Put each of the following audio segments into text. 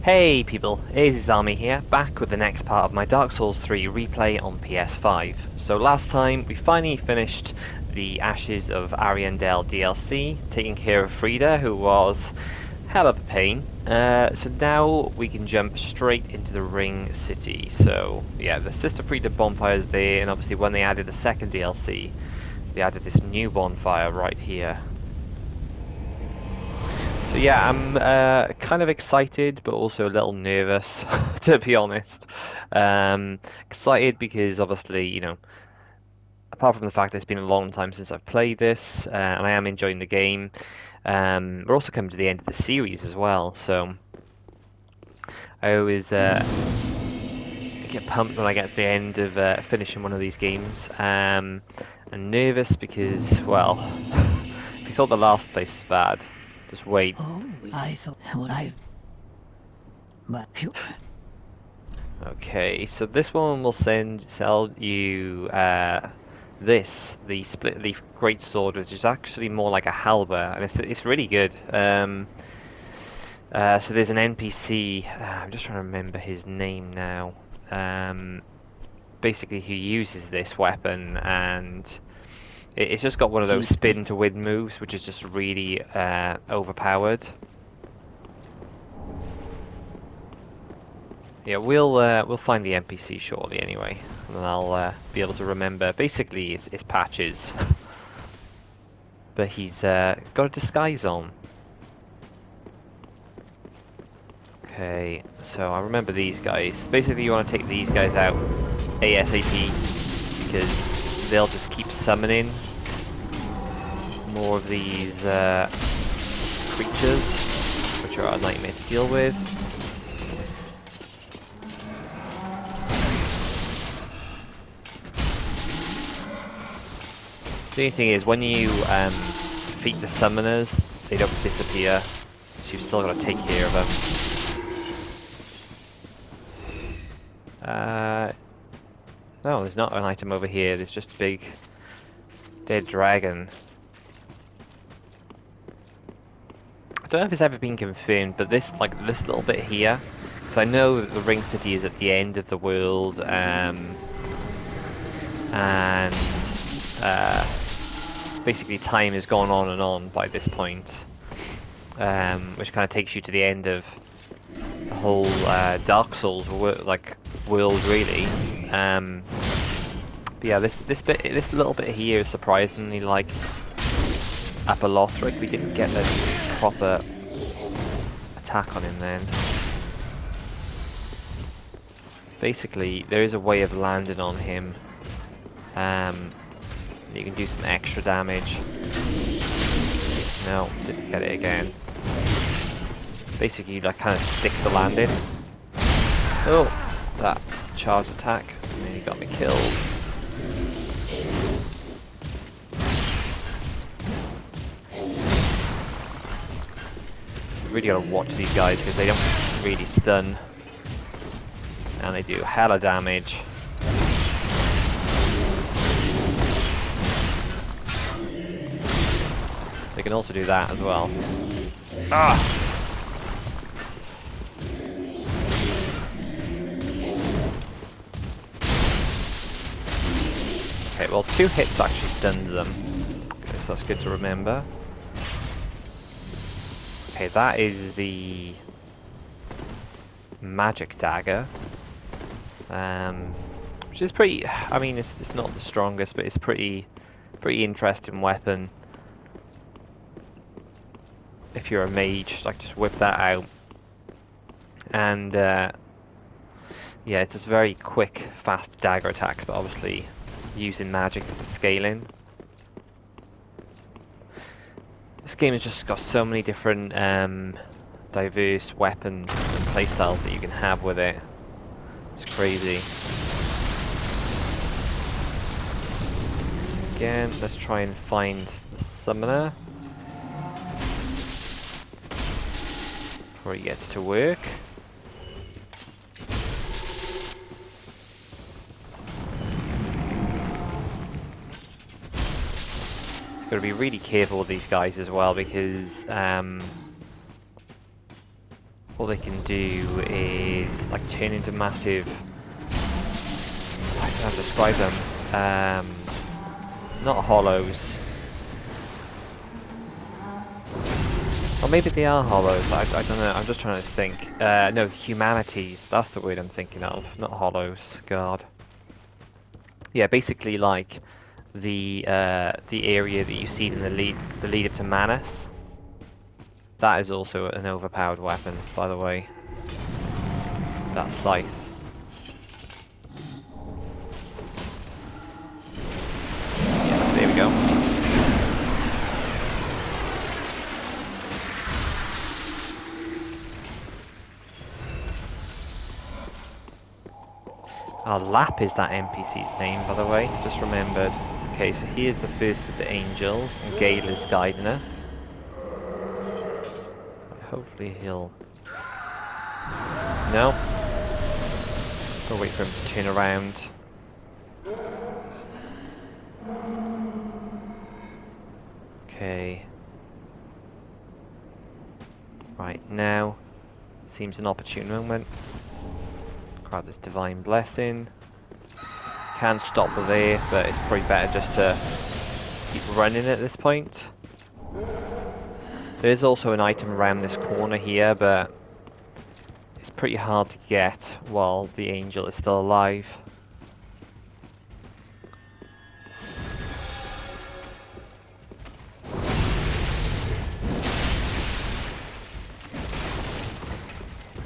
Hey people, Aziz Army here, back with the next part of my Dark Souls 3 replay on PS5. So last time we finally finished the Ashes of Ariandel DLC, taking care of Frida, who was hell of a pain. So now we can jump straight into the Ring City. So yeah, the Sister Frida bonfire is there, and obviously when they added the second DLC, they added this new bonfire right here. So yeah, I'm kind of excited, but also a little nervous, to be honest. Excited because obviously, apart from the fact that it's been a long time since I've played this, and I am enjoying the game, we're also coming to the end of the series as well. So I always get pumped when I get to the end of finishing one of these games. And nervous because, well, if you thought the last place was bad, just wait. Oh, I thought what I. But Okay, so this one will sell you the split leaf greatsword, which is actually more like a halberd, and it's really good. So there's an NPC. I'm just trying to remember his name now. Basically, who uses this weapon, and it's just got one of those Heap. spin to win moves, which is just really overpowered. Yeah, we'll find the NPC shortly anyway, and then I'll be able to remember. Basically, it's Patches, but he's got a disguise on. Okay, so I remember these guys. Basically, you want to take these guys out ASAP because they'll just keep summoning more of these creatures, which are a nightmare to deal with. The only thing is, when you defeat the summoners, they don't disappear, so you've still got to take care of them. No, there's not an item over here, there's just a big dead dragon. I don't know if it's ever been confirmed, but this little bit here, because I know that the Ring City is at the end of the world, and basically time has gone on and on by this point, which kind of takes you to the end of the whole Dark Souls world, really. But yeah, this little bit here is surprisingly like Upper Lothric. We didn't get a proper attack on him then. Basically, there is a way of landing on him. You can do some extra damage. No, didn't get it again. Basically, you like kind of stick the landing. Oh, that charge attack nearly got me killed. You really gotta watch these guys because they don't really stun, and they do hella damage. They can also do that as well. Ah! Okay, well, 2 hits actually stuns them. Okay, so that's good to remember. Okay, that is the magic dagger. Which is pretty, I mean, it's not the strongest, but it's pretty interesting weapon. If you're a mage, like, just whip that out. And, yeah, it's just very quick, fast dagger attacks, but obviously using magic as a scaling. This game has just got so many different diverse weapons and playstyles that you can have with it. It's crazy. Again, let's try and find the summoner before he gets to work. Got to be really careful with these guys as well because what they can do is like turn into massive. I don't know how to describe them. Not hollows. Or maybe they are hollows. I don't know. I'm just trying to think. No, humanities. That's the word I'm thinking of. Not hollows. God. Yeah, basically like the area that you see in the lead up to Manus. That is also an overpowered weapon, by the way. That scythe. Yeah, there we go. Lap is that NPC's name, by the way. Just remembered. Okay, so here's the first of the angels, and Gale is guiding us. Hopefully he'll... No. I'll wait for him to turn around. Okay. Right, now seems an opportune moment. Grab this divine blessing. Can stop there, but it's probably better just to keep running at this point. There is also an item around this corner here, but it's pretty hard to get while the angel is still alive.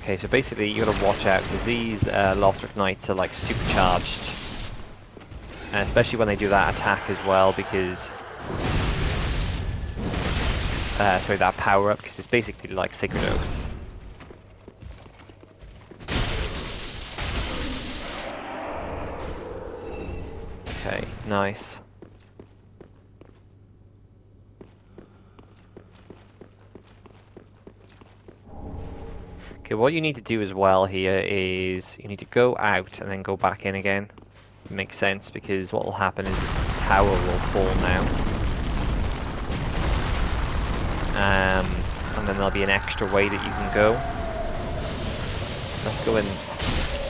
Okay, so basically you gotta watch out because these Lothric Knights are like supercharged, and especially when they do that attack as well, because sorry, that power up, because it's basically like Sacred Oath. Okay, nice. Okay, what you need to do as well here is you need to go out and then go back in again. It makes sense because what will happen is this tower will fall now. And then there'll be an extra way that you can go. Let's go and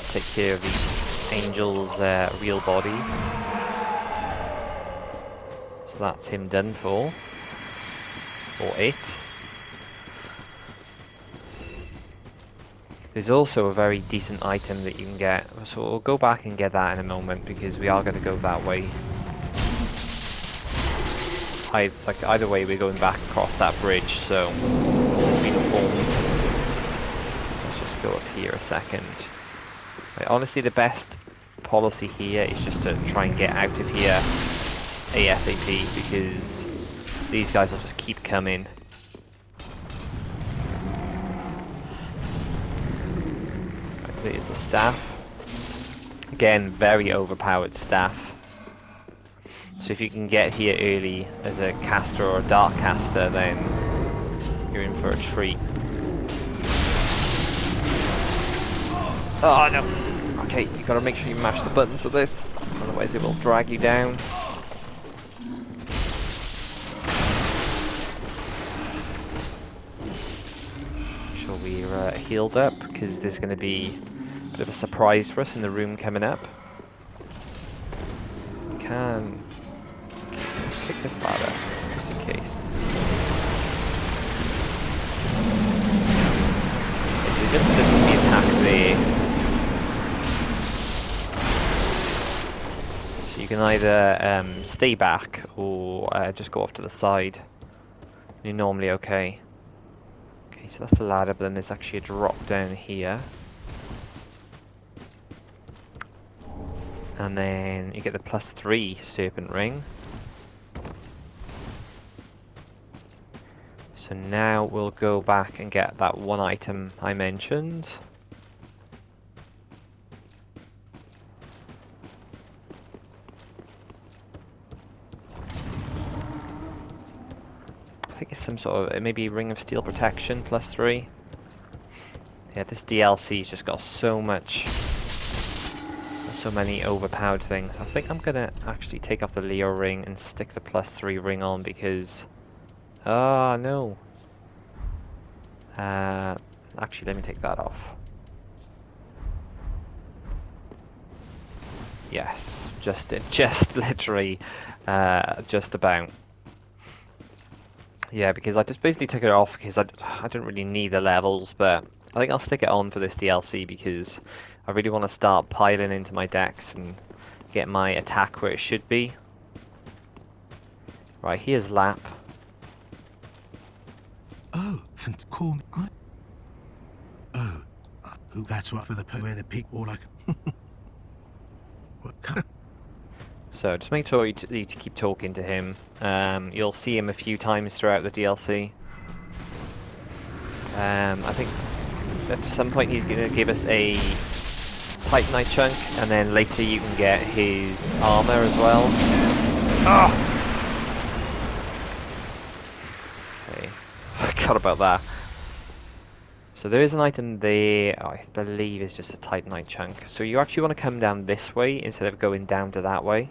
take care of the angel's real body. So that's him done for. Or it. There's also a very decent item that you can get, so we'll go back and get that in a moment because we are going to go that way. Either way, we're going back across that bridge, so it's been formed. Let's just go up here a second. Honestly, the best policy here is just to try and get out of here ASAP because these guys will just keep coming. There's the staff. Again, very overpowered staff. So if you can get here early as a caster or a dark caster, then you're in for a treat. Oh no! Okay, you gotta make sure you mash the buttons with this, otherwise it will drag you down. Make sure we're healed up, because there's gonna be a bit of a surprise for us in the room coming up. We can kick this ladder, just in case. If we just did the attack there. So you can either stay back or just go off to the side. You're normally okay. Okay, so that's the ladder, but then there's actually a drop down here. And then you get the +3 serpent ring. So now we'll go back and get that one item I mentioned. I think it's some sort of, maybe Ring of Steel Protection +3. Yeah, this DLC's just got so many overpowered things. I think I'm gonna actually take off the Leo ring and stick the +3 ring on because... Ah, no. I Actually, let me take that off. Yes, just literally, just about. Yeah, because I just basically took it off because I don't really need the levels, but I think I'll stick it on for this DLC because I really want to start piling into my decks and get my attack where it should be. Right, here's Lap. Oh, cool. Oh, who that's what for the where the peak or like. So just make sure you keep talking to him. You'll see him a few times throughout the DLC. I think at some point he's going to give us a Titanite chunk, and then later you can get his armor as well. Oh! Okay, I forgot about that. So there is an item there, I believe it's just a Titanite chunk. So you actually want to come down this way instead of going down to that way.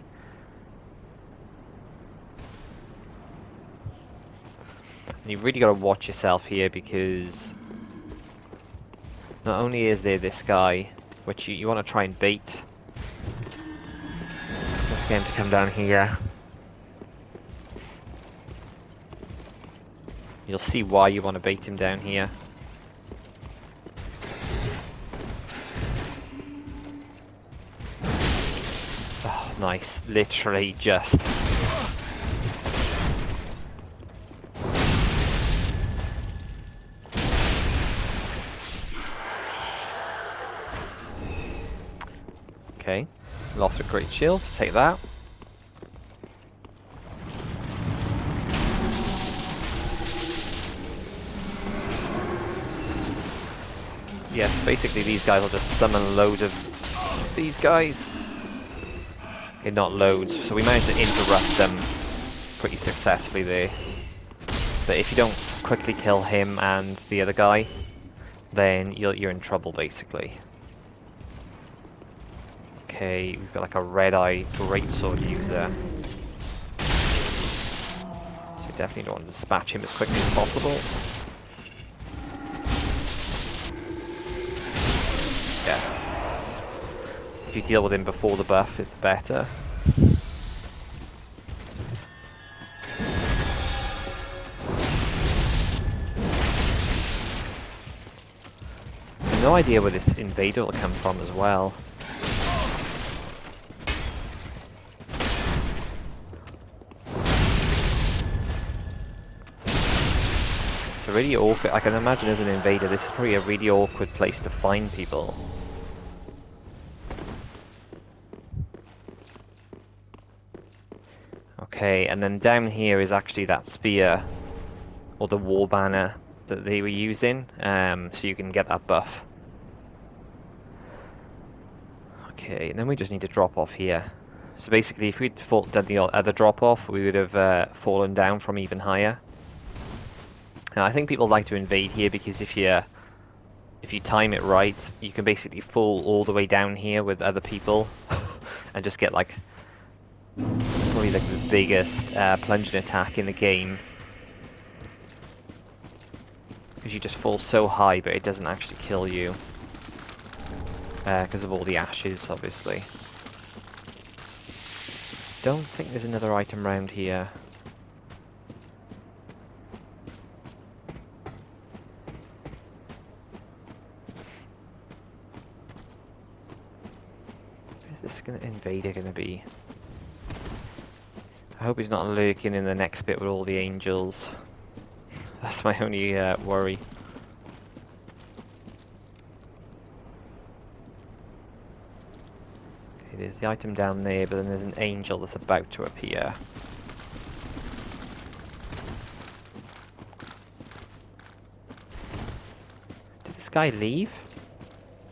And you really got to watch yourself here because not only is there this guy, which you want to try and bait. Let's get him to come down here. You'll see why you want to bait him down here. Oh, nice. Literally just... Okay. Lost a great shield. Take that. Yes, basically these guys will just summon loads of these guys. Okay, not loads. So we managed to interrupt them pretty successfully there. But if you don't quickly kill him and the other guy, then you're in trouble basically. Okay, we've got like a red-eye greatsword user. So we definitely don't want to dispatch him as quickly as possible. Yeah. If you deal with him before the buff, it's better. No idea where this invader will come from as well. It's a really awkward. I can imagine as an invader, this is probably a really awkward place to find people. Okay, and then down here is actually that spear, or the war banner that they were using, so you can get that buff. Okay, and then we just need to drop off here. So basically, if we'd done the other drop off, we would have fallen down from even higher. Now, I think people like to invade here because if you time it right, you can basically fall all the way down here with other people, and just get like probably like the biggest plunging attack in the game. Because you just fall so high, but it doesn't actually kill you. Because of all the ashes, obviously. Don't think there's another item around here. Where's this invader gonna be? I hope he's not lurking in the next bit with all the angels. That's my only worry. Okay, there's the item down there, but then there's an angel that's about to appear. Did this guy leave?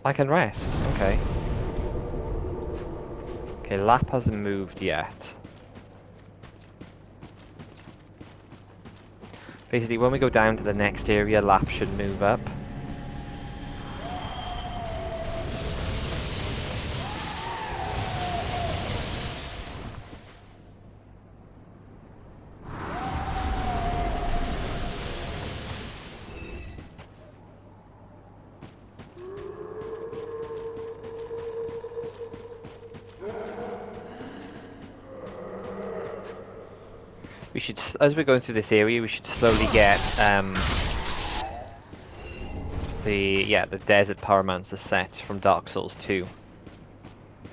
I can rest. Okay. Okay, Lap hasn't moved yet. Basically, when we go down to the next area, Lap should move up. We should, as we're going through this area, we should slowly get the Desert Pyromancer set from Dark Souls 2. You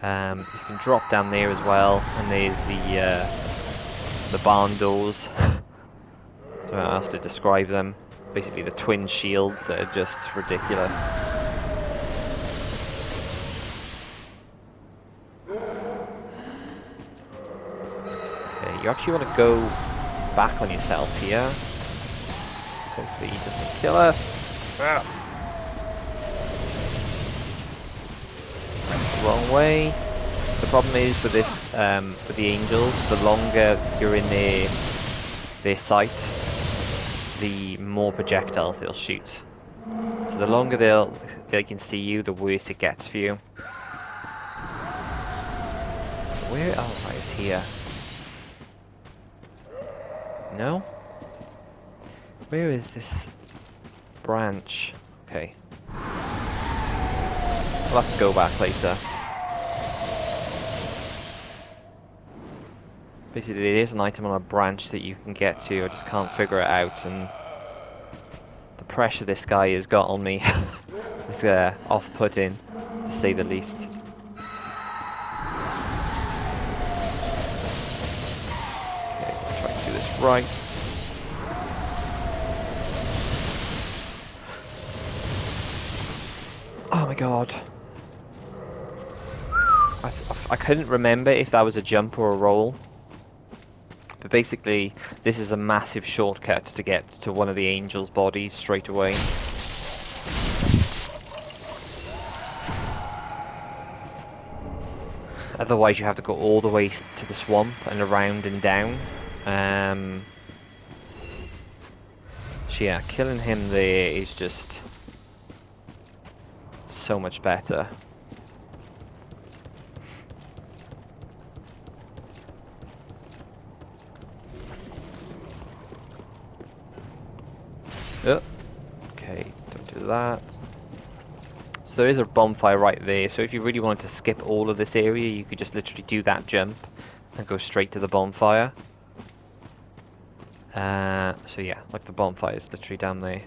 can drop down there as well, and there's the barn doors. Don't know how else to describe them. Basically the twin shields that are just ridiculous. Okay, you actually want to go back on yourself here. Hopefully he doesn't kill us. Wrong way. The problem is with this, with the angels, the longer you're in their sight, the more projectiles they'll shoot. So the longer they can see you, the worse it gets for you. Where? Oh, right, it's here. No? Where is this branch? Okay. We'll have to go back later. Basically, there is an item on a branch that you can get to, I just can't figure it out, and the pressure this guy has got on me is off-putting, to say the least. Okay, I'll try to do this right. Oh my god. I couldn't remember if that was a jump or a roll. But basically, this is a massive shortcut to get to one of the angels' bodies straight away. Otherwise, you have to go all the way to the swamp and around and down. So yeah, killing him there is just so much better. Oh, okay, don't do that. So there is a bonfire right there, so if you really wanted to skip all of this area, you could just literally do that jump and go straight to the bonfire. So yeah, like the bonfire is literally down there.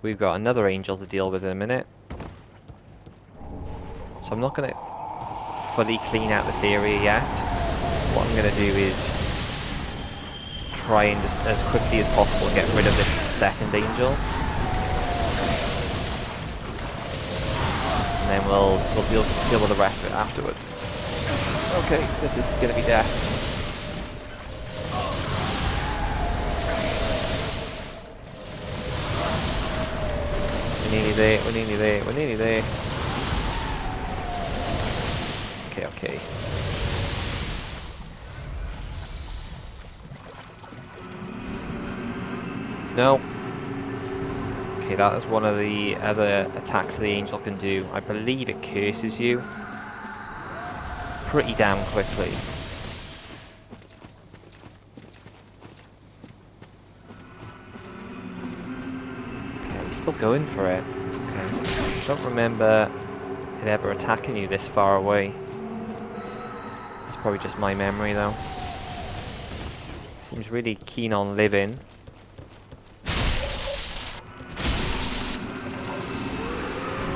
We've got another angel to deal with in a minute. So I'm not going to fully clean out this area yet. What I'm going to do is try and just as quickly as possible get rid of this second angel. And then we'll deal with the rest of it afterwards. Okay, this is going to be death. We're nearly there, we're nearly there, we're nearly there. Okay, okay. No. Okay, that is one of the other attacks the angel can do. I believe it curses you pretty damn quickly. Okay, he's still going for it. Okay. I don't remember it ever attacking you this far away. It's probably just my memory though. Seems really keen on living.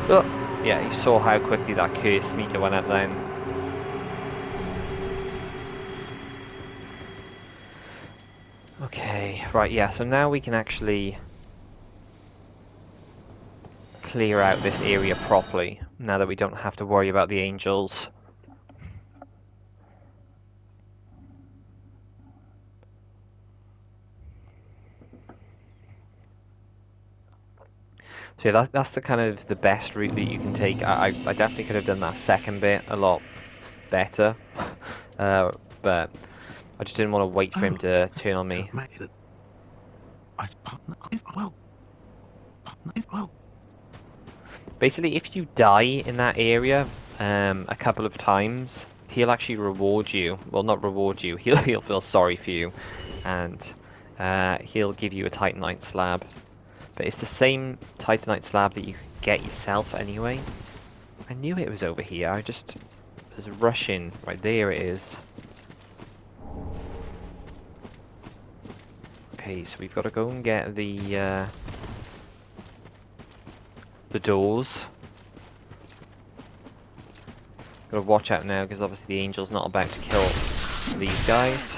Oh, yeah, you saw how quickly that curse meter went up then. Okay, right, yeah, so now we can actually clear out this area properly, now that we don't have to worry about the angels. So yeah, that's the kind of the best route that you can take. I definitely could have done that second bit a lot better, but I just didn't want to wait for him to turn on me. Basically, if you die in that area a couple of times, he'll actually reward you. Well, not reward you. He'll feel sorry for you, and he'll give you a Titanite Slab. But it's the same Titanite Slab that you get yourself anyway. I knew it was over here. I just There's rushing. Right, there it is. Okay, so we've got to go and get the doors. Got to watch out now, because obviously the angel's not about to kill these guys.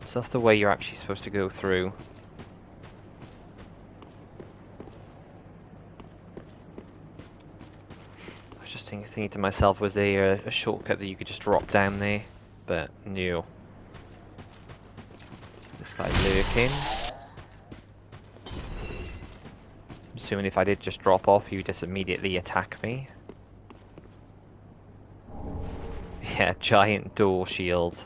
So that's the way you're actually supposed to go through. I was just thinking to myself, was there a shortcut that you could just drop down there? But no. This guy's lurking. I'm assuming if I did just drop off, he would just immediately attack me. Yeah, giant door shield.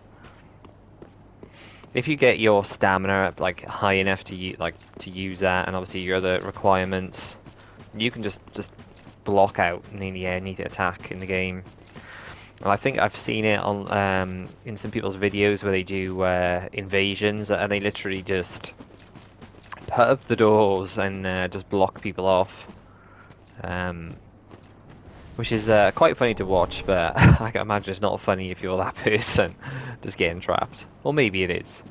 If you get your stamina up like high enough to use that, and obviously your other requirements, you can just block out nearly any attack in the game. And I think I've seen it on in some people's videos where they do invasions, and they literally just put up the doors and just block people off. Which is quite funny to watch, but I can imagine it's not funny if you're that person just getting trapped. Or maybe it is.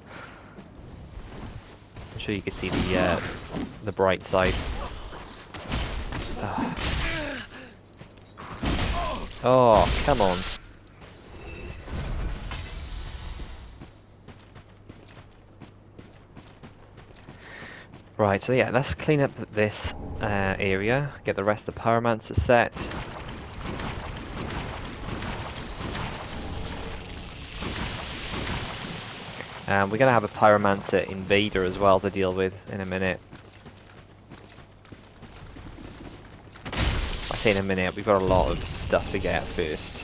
I'm sure you could see the bright side. Oh, come on. Right, so yeah, let's clean up this area, get the rest of the Pyromancer set. We're going to have a Pyromancer invader as well to deal with in a minute. I say in a minute, we've got a lot of stuff to get first.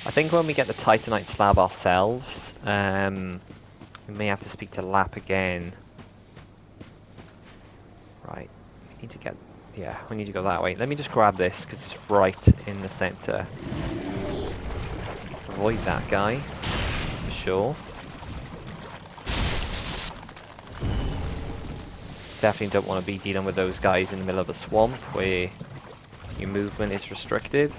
I think when we get the Titanite Slab ourselves, we may have to speak to Lap again. Right, we need to get... yeah, we need to go that way. Let me just grab this, because it's right in the center. Avoid that guy. Sure. Definitely don't want to be dealing with those guys in the middle of a swamp where your movement is restricted.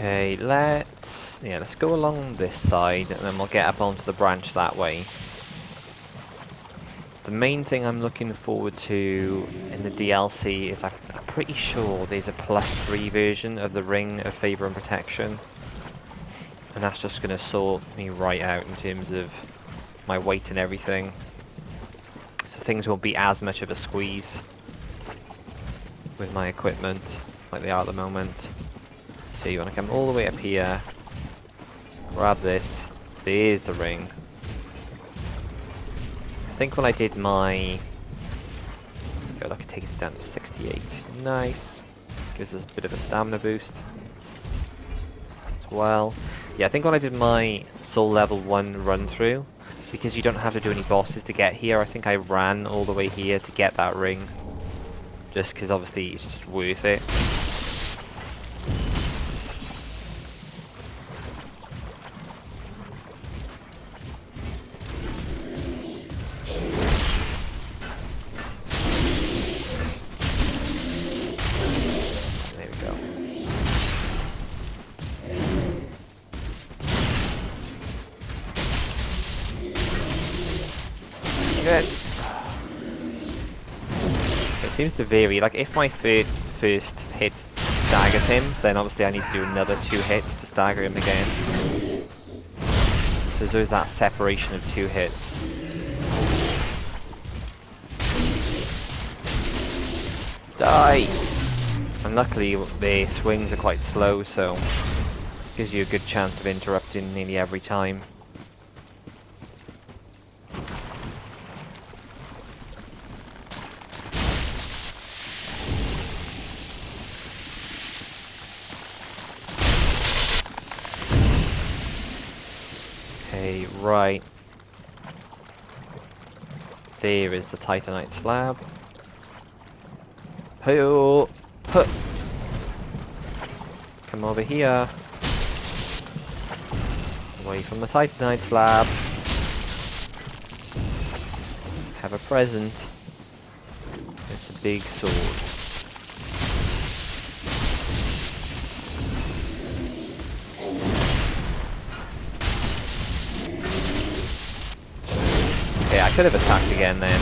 Okay, let's go along this side, and then we'll get up onto the branch that way. The main thing I'm looking forward to in the DLC is I'm pretty sure there's a +3 version of the Ring of Favor and Protection, and that's just going to sort me right out in terms of my weight and everything. So things won't be as much of a squeeze with my equipment like they are at the moment. So you want to come all the way up here, grab this, there's the ring. I think when I did my... God, I could take us down to 68. Nice. Gives us a bit of a stamina boost as well. Yeah, I think when I did my Soul Level 1 run through, because you don't have to do any bosses to get here, I think I ran all the way here to get that ring. Just because obviously it's just worth it. It seems to vary. Like if my first hit staggers him, then obviously I need to do another 2 hits to stagger him again. So there's always that separation of 2 hits. Die! And luckily the swings are quite slow, so it gives you a good chance of interrupting nearly every time. Okay, right. There is the Titanite Slab. Hey-oh! Huh. Come over here. Away from the Titanite Slab. Have a present. It's a big sword. Okay, I could have attacked again then.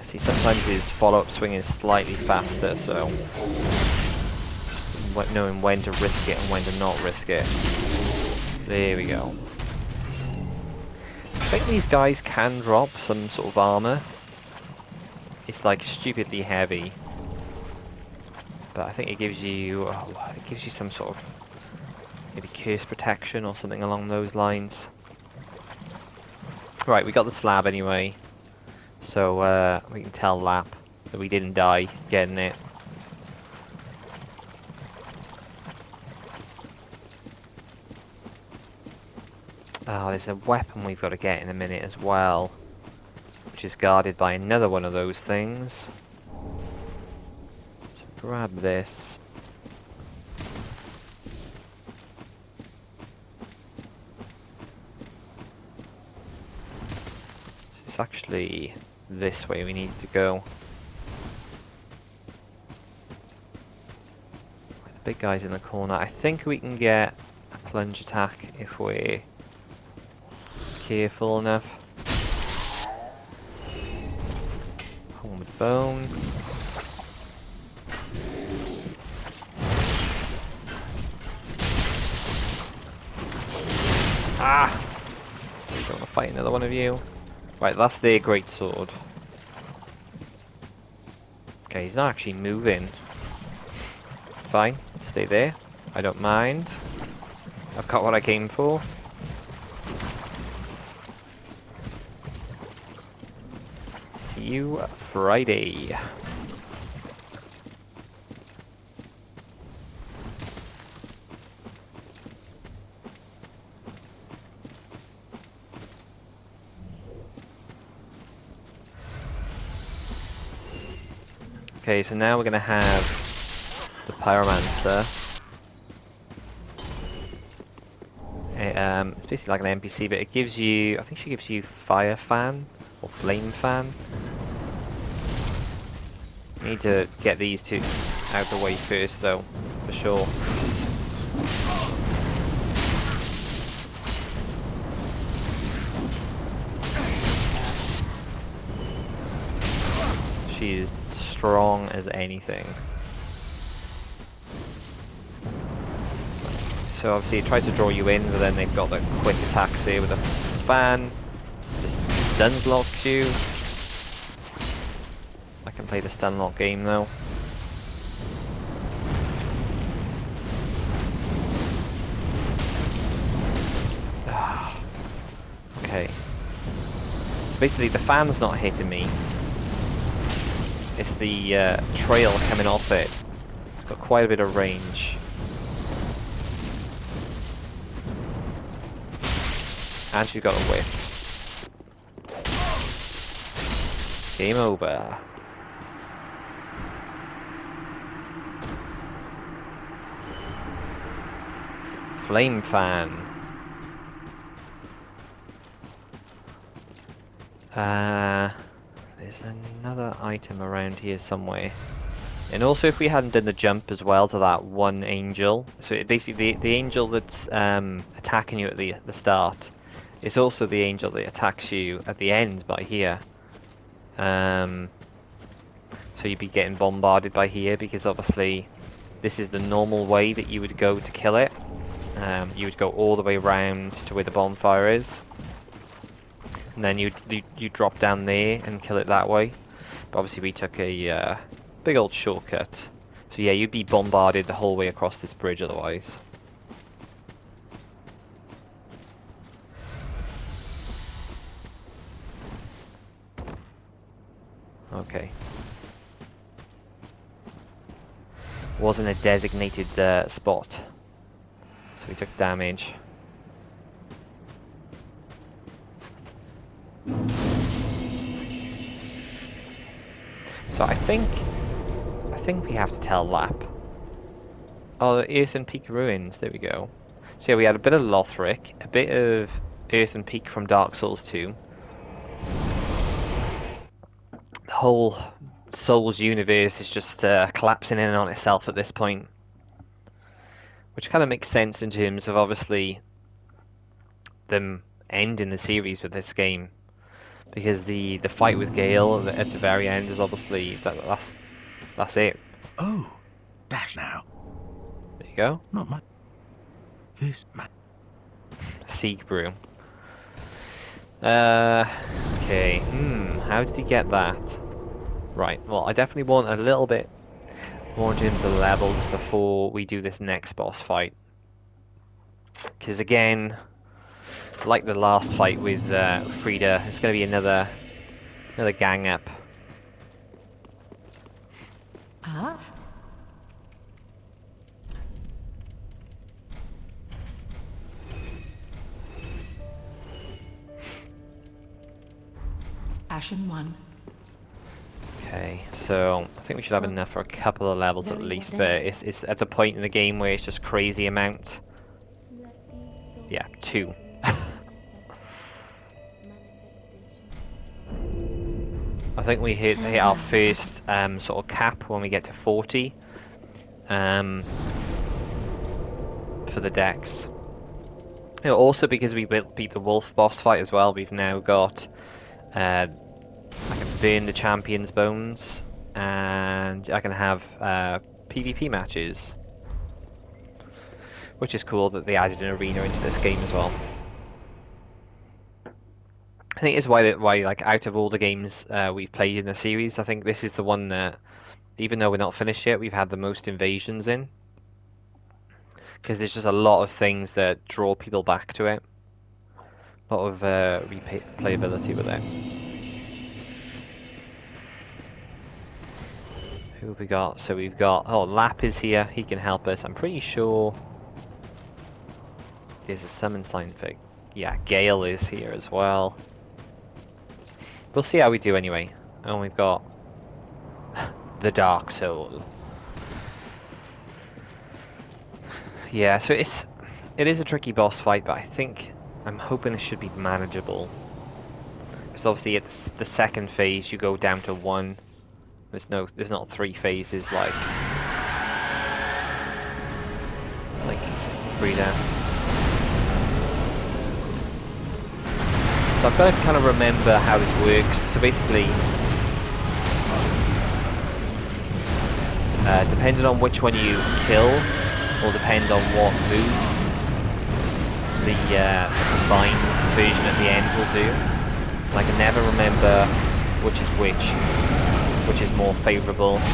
See, sometimes his follow-up swing is slightly faster, so just knowing when to risk it and when to not risk it. There we go. I think these guys can drop some sort of armor. It's like stupidly heavy, but I think it gives you some sort of maybe curse protection or something along those lines. Right, we got the slab anyway, so we can tell Lap that we didn't die getting it. Oh, there's a weapon we've got to get in a minute as well, which is guarded by another one of those things. So grab this. It's actually this way we need to go. The big guy's in the corner. I think we can get a plunge attack if we're careful enough. Homeward bone. Ah! I don't want to fight another one of you. Right, that's their great sword. Okay, he's not actually moving. Fine, stay there. I don't mind. I've got what I came for. See you Friday. Okay, so now we're going to have the Pyromancer. It's basically like an NPC, but it gives you, I think she gives you Fire Fan, or Flame Fan. Need to get these two out of the way first though, for sure. She is strong as anything. So obviously it tries to draw you in, but then they've got the quick attacks here with a fan. Just stun blocks you. I can play the stun lock game though. Okay. So basically the fan's not hitting me. It's the trail coming off it. It's got quite a bit of range. And she's got a whiff. Game over. Flame fan. There's another item around here somewhere. And also if we hadn't done the jump as well to that one angel, so it basically the angel that's attacking you at the start, it's also the angel that attacks you at the end by here. So you'd be getting bombarded by here because obviously this is the normal way that you would go to kill it. You would go all the way around to where the bonfire is. And then you drop down there and kill it that way. But obviously we took a big old shortcut. So yeah, you'd be bombarded the whole way across this bridge otherwise. Okay. wasn't a designated spot, so we took damage. So I think we have to tell Lap. Oh, the Earthen Peak ruins. There we go. So yeah, we had a bit of Lothric, a bit of Earthen Peak from Dark Souls 2. The whole Souls universe is just collapsing in on itself at this point, which kind of makes sense in terms of obviously them ending the series with this game, because the fight with Gale at the very end is obviously that's it. Oh, dash now. There you go. Not much. This man. Sieg Brew. Okay. How did he get that? Right. Well, I definitely want a little bit more in terms of levels before we do this next boss fight. Because again, like the last fight with Frida, it's going to be another gang up. Ah. Ashen 1. Okay, so I think we should have enough for a couple of levels at least, but it's at the point in the game where it's just crazy amount. Yeah, 2. I think we hit our first sort of cap when we get to 40 for the dex. Also, because we beat the wolf boss fight as well, we've now got I can burn the champion's bones, and I can have PvP matches, which is cool that they added an arena into this game as well. I think it's why like out of all the games we've played in the series, I think this is the one that, even though we're not finished yet, we've had the most invasions in, because there's just a lot of things that draw people back to it. A lot of replayability with it. Who have we got? So we've got, oh, Lap is here. He can help us. I'm pretty sure there's a summon sign for, yeah, Gale is here as well. We'll see how we do anyway. And we've got the Dark Soul. Yeah, so it is a tricky boss fight, but I'm hoping it should be manageable. Because obviously at the second phase you go down to 1. There's not 3 phases like Frida. So I've got to kind of remember how this works. So basically, depending on which one you kill, will depend on what moves the combined version at the end will do. And I can never remember which is which is more favourable. Okay,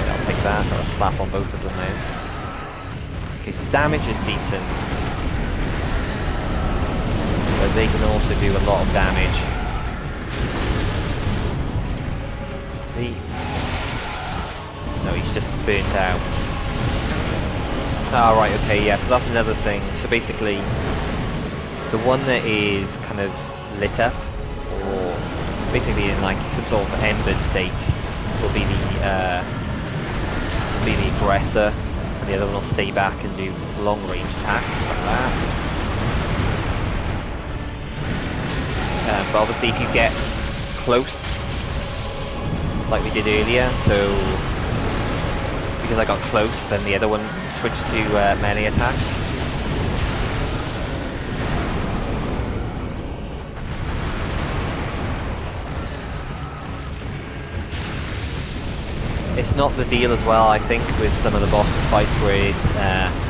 I'll take that. I'll slap on both of them now. Okay, so damage is decent, but they can also do a lot of damage. No, he's just burnt out. Ah, right, okay, yeah, so that's another thing. So basically, the one that is kind of lit up, or basically in like some sort of embered state, will be the aggressor, and the other one will stay back and do long range attacks like that. But obviously, if you get close, like we did earlier, so because I got close, then the other one switched to melee attack. It's not the deal as well, I think, with some of the boss fights where it's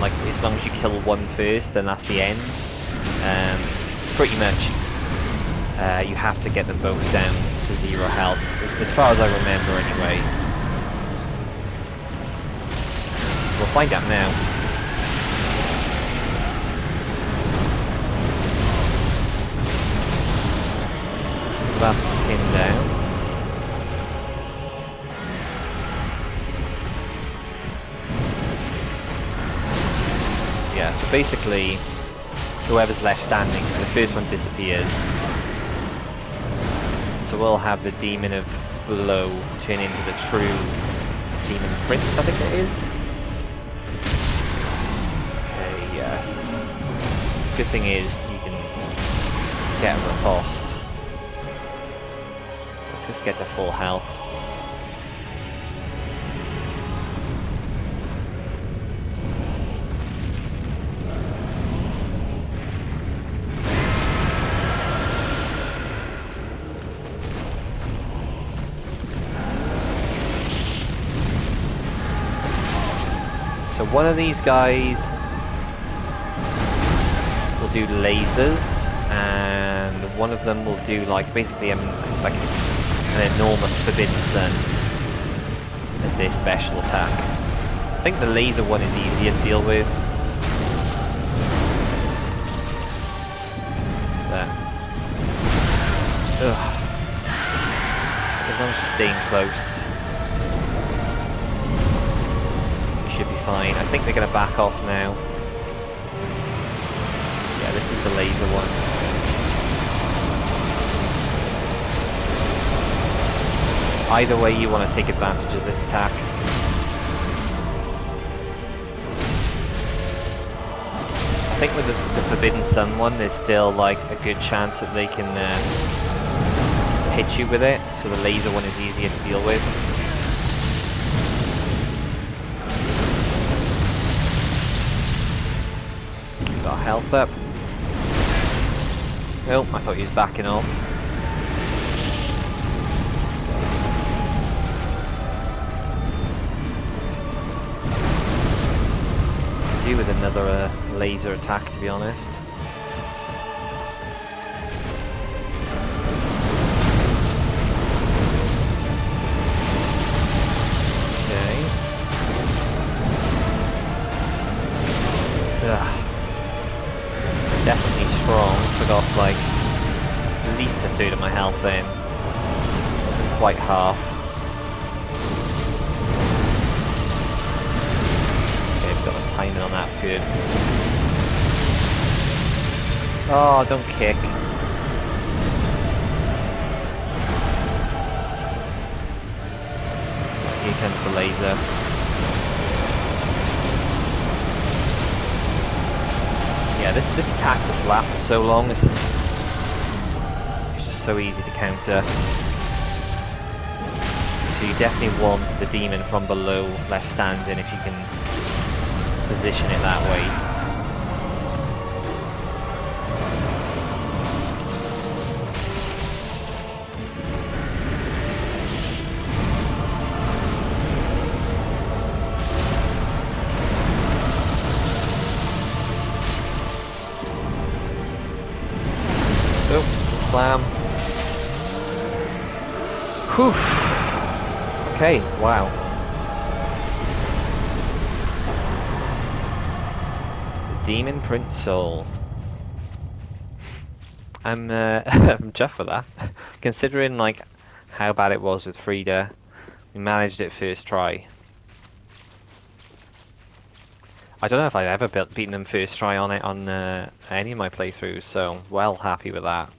like as long as you kill one first, then that's the end. It's pretty much you have to get them both down to 0 health, as far as I remember anyway. We'll find out now. That's him down. Yeah, so basically, whoever's left standing, the first one disappears. So we'll have the Demon of Below turn into the true Demon Prince, I think it is. Okay, yes. Good thing is, you can get a riposte. Let's just get to full health. So one of these guys will do lasers, and one of them will do like basically like an enormous Forbidden Sun as their special attack. I think the laser one is easier to deal with. There. Ugh. As long as you're staying close, you should be fine. I think they're going to back off now. Yeah, this is the laser one. Either way, you want to take advantage of this attack. I think with the Forbidden Sun one, there's still like a good chance that they can hit you with it, so the laser one is easier to deal with. Keep our health up. Oh, I thought he was backing off. Do with another laser attack, to be honest. Okay. Ugh. Definitely strong. Took off like at least a third of my health then. Wasn't quite half. Okay, I've got the timing on that good. Oh, don't kick. Here comes the laser. Yeah, this attack just lasts so long. It's just so easy to counter. So you definitely want the demon from below left standing if you can position it that way. Oh, slam. Whew. Okay, wow. Demon Prince Soul. I'm I'm chuffed with that. Considering like how bad it was with Frida, we managed it first try. I don't know if I've ever beaten them first try on it on any of my playthroughs, so well happy with that.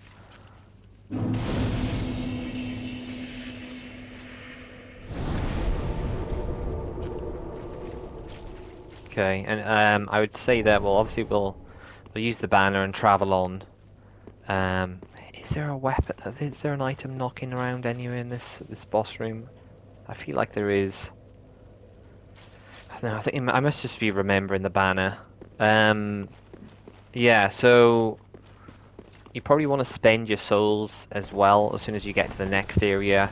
Okay, and I would say that obviously we'll use the banner and travel on. Is there a weapon? Is there an item knocking around anywhere in this boss room? I feel like there is. No, I think I must just be remembering the banner. Yeah, so you probably want to spend your souls as well as soon as you get to the next area,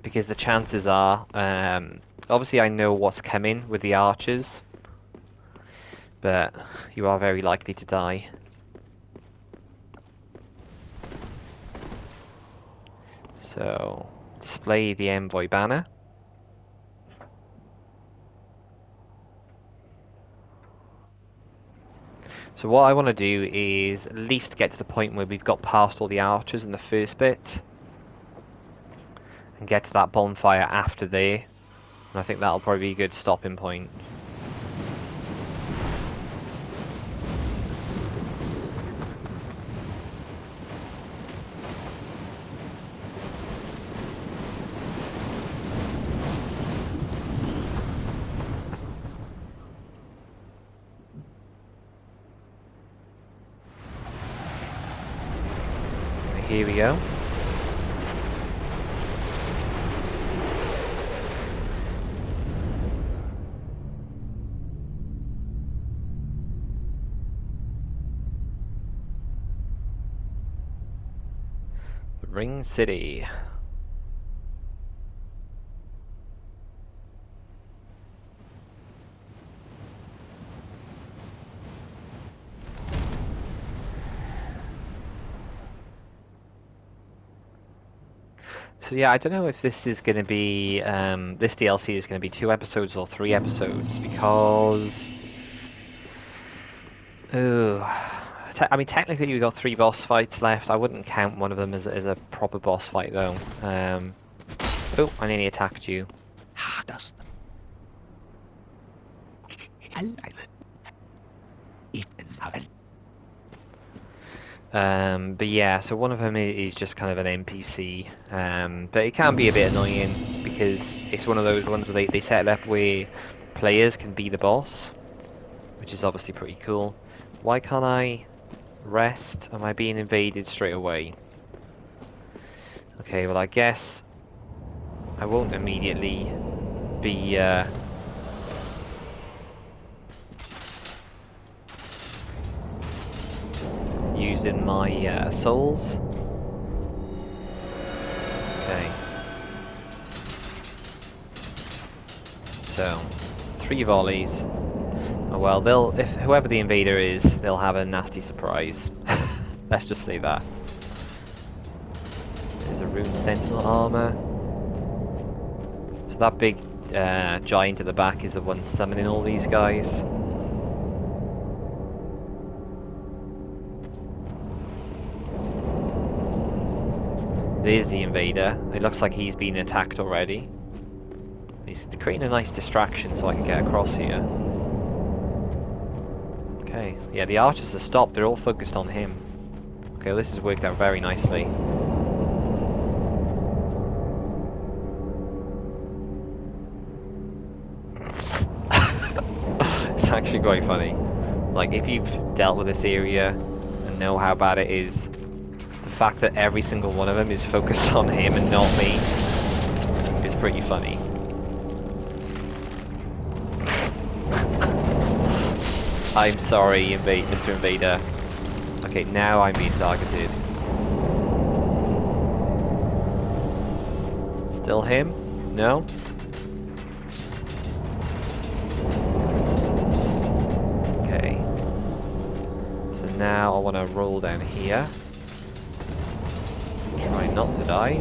because the chances are, obviously I know what's coming with the archers, but you are very likely to die. So, display the envoy banner. So what I want to do is at least get to the point where we've got past all the archers in the first bit, and get to that bonfire after there. And I think that'll probably be a good stopping point. Here we go. The Ring City. So yeah, I don't know if this is going to be, this DLC is going to be 2 episodes or 3 episodes, because... Ooh, I mean, technically we've got 3 boss fights left. I wouldn't count one of them as a proper boss fight, though. Oh, I nearly attacked you. Does them. I like it. But yeah, so one of them is just kind of an NPC, but it can be a bit annoying because it's one of those ones where they set it up where players can be the boss, which is obviously pretty cool. Why can't I rest? Am I being invaded straight away? Okay, well I guess I won't immediately be using my souls. Okay. So, 3 volleys. Oh well, if whoever the invader is, they'll have a nasty surprise. Let's just say that. There's a rune sentinel armor. So that big giant at the back is the one summoning all these guys. There's the invader. It looks like he's been attacked already. He's creating a nice distraction so I can get across here. Okay, yeah, the archers have stopped. They're all focused on him. Okay, well, this has worked out very nicely. It's actually quite funny. Like, if you've dealt with this area and know how bad it is, the fact that every single one of them is focused on him and not me is pretty funny. I'm sorry, Mr. Invader. Okay, now I'm being targeted. Still him? No? Okay. So now I want to roll down here. Try not to die.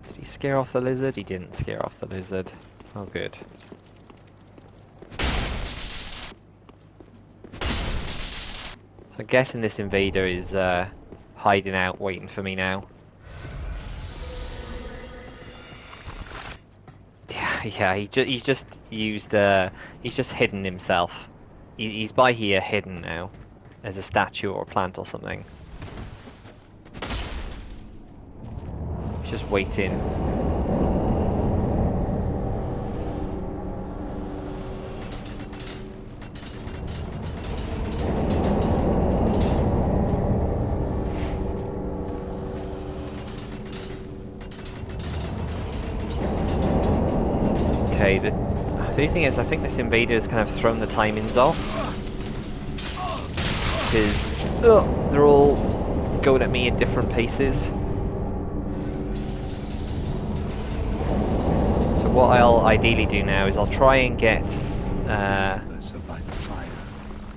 Did he scare off the lizard? He didn't scare off the lizard. Oh, good. I'm guessing this invader is hiding out, waiting for me now. Yeah, he's just used he's just hidden himself. He's by here, hidden now, as a statue or a plant or something. He's just waiting. Okay, the thing is, I think this invader has kind of thrown the timings off. Because they're all going at me at different paces. So what I'll ideally do now is I'll try and get...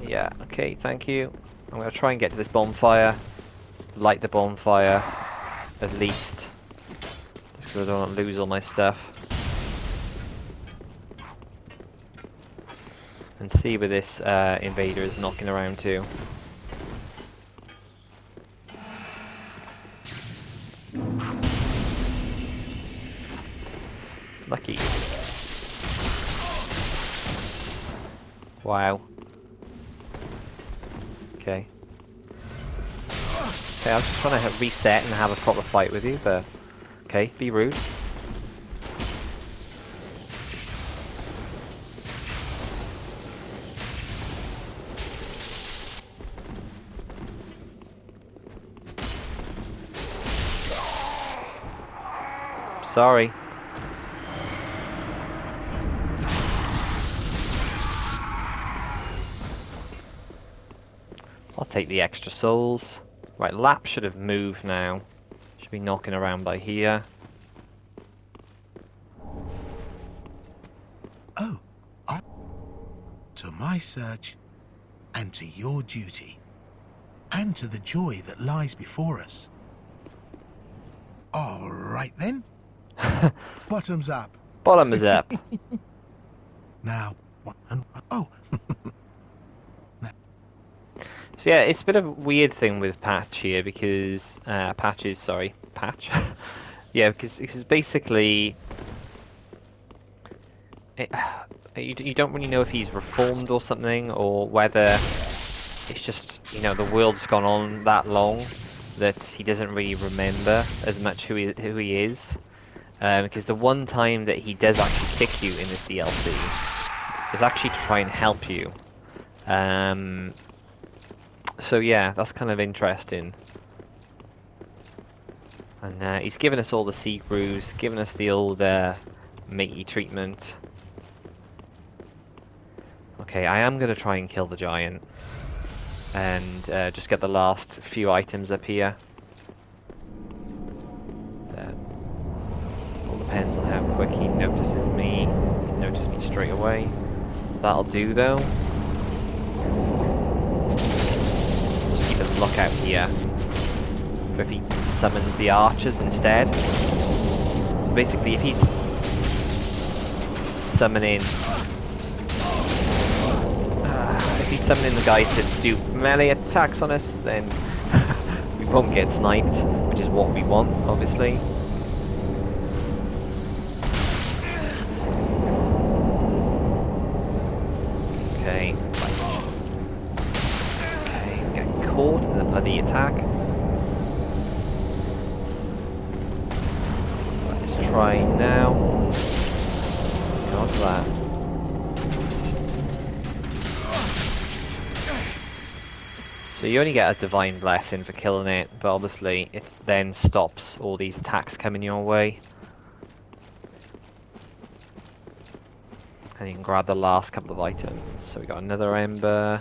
yeah, okay, thank you. I'm going to try and get to this bonfire. Light the bonfire, at least. Just because I don't want to lose all my stuff. And see where this invader is knocking around to. Lucky. Wow. Okay. Okay, I was just trying to reset and have a proper fight with you, but... Okay, be rude. Sorry. I'll take the extra souls. Right, Lap should have moved now. Should be knocking around by here. Oh, to my search, and to your duty, and to the joy that lies before us. All right then. Bottoms up. Bottom is up. Now, oh, So yeah, it's a bit of a weird thing with Patch here because Patch. Yeah, because basically it, you don't really know if he's reformed or something, or whether it's just, you know, the world's gone on that long that he doesn't really remember as much who he is. Because the one time that he does actually kick you in this DLC is actually to try and help you. So yeah, that's kind of interesting. And he's given us all the sea brews, given us the old matey treatment. Okay, I am going to try and kill the giant. And just get the last few items up here. All depends on how quick he notices me. He can notice me straight away. That'll do though. Just keep a lookout here for if he summons the archers instead. So basically, if he's summoning, the guy to do melee attacks on us, then we won't get sniped, which is what we want, obviously. Okay. Okay, get caught in the bloody attack. Let's try now. What's that? So you only get a divine blessing for killing it, but obviously it then stops all these attacks coming your way. And you can grab the last couple of items. So we got another ember.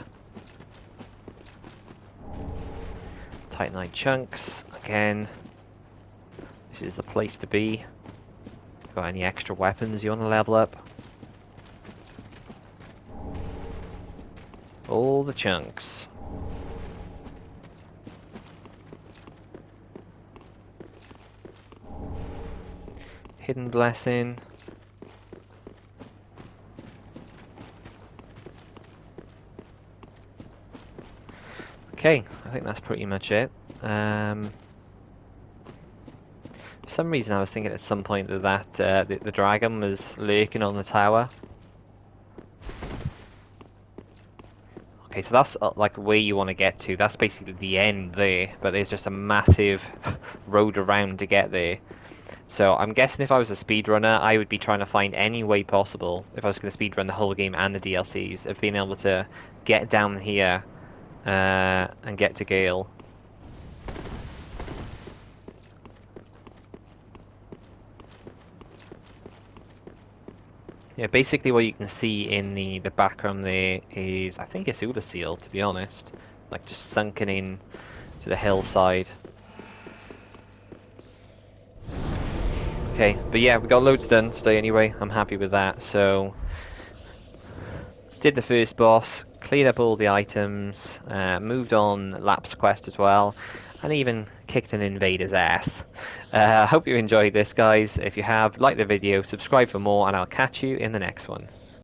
Titanite chunks. Again, this is the place to be. Got any extra weapons you want to level up? All the chunks. Hidden blessing. Okay, I think that's pretty much it. For some reason I was thinking at some point that the dragon was lurking on the tower. Okay, so that's like where you want to get to. That's basically the end there, but there's just a massive road around to get there. So I'm guessing if I was a speedrunner, I would be trying to find any way possible, if I was going to speedrun the whole game and the DLCs, of being able to get down here and get to Gale. Yeah, basically what you can see in the background there is, I think it's Seal, to be honest. Like just sunken in to the hillside. Okay, but yeah, we got loads done today anyway. I'm happy with that. So, did the first boss, cleared up all the items, moved on Lap's quest as well, and even kicked an invader's ass. I hope you enjoyed this, guys. If you have, like the video, subscribe for more, and I'll catch you in the next one.